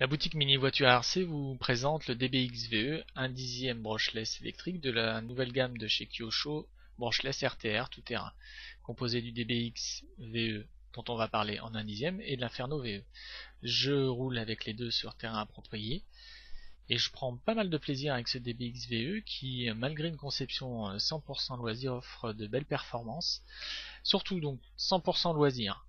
La boutique Mini Voiture ARC vous présente le DBX VE, un dixième brushless électrique de la nouvelle gamme de chez Kyosho, brushless RTR tout-terrain, composé du DBX VE dont on va parler en un dixième et de l'Inferno VE. Je roule avec les deux sur terrain approprié et je prends pas mal de plaisir avec ce DBX VE qui, malgré une conception 100% loisir, offre de belles performances. Surtout donc 100% loisir.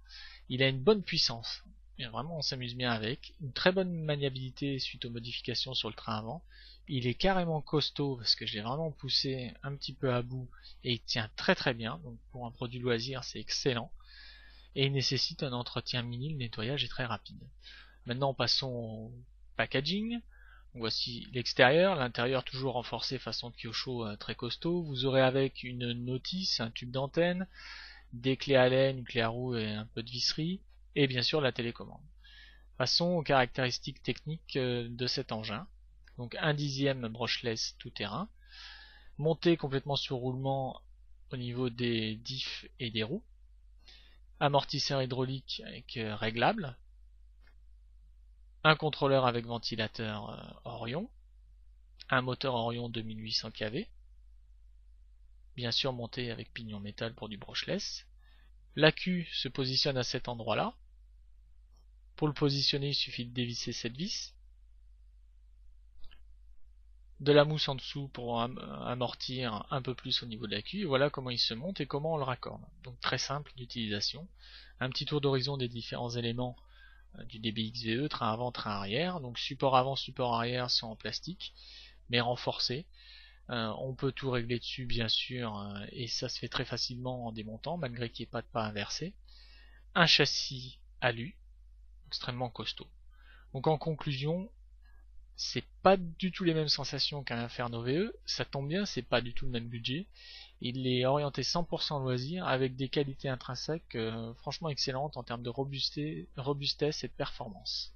Il a une bonne puissance. Et vraiment, on s'amuse bien avec. Une très bonne maniabilité suite aux modifications sur le train avant. Il est carrément costaud parce que je l'ai vraiment poussé un petit peu à bout et il tient très très bien. Donc pour un produit loisir, c'est excellent. Et il nécessite un entretien mini, le nettoyage est très rapide. Maintenant, passons au packaging. Voici l'extérieur, l'intérieur toujours renforcé façon Kyosho très costaud. Vous aurez avec une notice, un tube d'antenne, des clés Allen, une clé à roue et un peu de visserie, et bien sûr la télécommande. Passons aux caractéristiques techniques de cet engin. Donc un dixième brushless tout terrain, monté complètement sur roulement au niveau des diffs et des roues, amortisseur hydraulique avec réglable, un contrôleur avec ventilateur Orion, un moteur Orion 2800 kV, bien sûr monté avec pignon métal pour du brushless. L'accu se positionne à cet endroit-là. Pour le positionner, il suffit de dévisser cette vis. De la mousse en dessous pour amortir un peu plus au niveau de l'accu. Et voilà comment il se monte et comment on le raccorde. Donc très simple d'utilisation. Un petit tour d'horizon des différents éléments du DBX VE, train avant, train arrière. Donc support avant, support arrière sont en plastique, mais renforcés. On peut tout régler dessus bien sûr, et ça se fait très facilement en démontant, malgré qu'il n'y ait pas de pas inversé. Un châssis alu, extrêmement costaud. Donc en conclusion, c'est pas du tout les mêmes sensations qu'un Inferno VE, ça tombe bien, c'est pas du tout le même budget. Il est orienté 100% loisir avec des qualités intrinsèques franchement excellentes en termes de robustesse et de performance.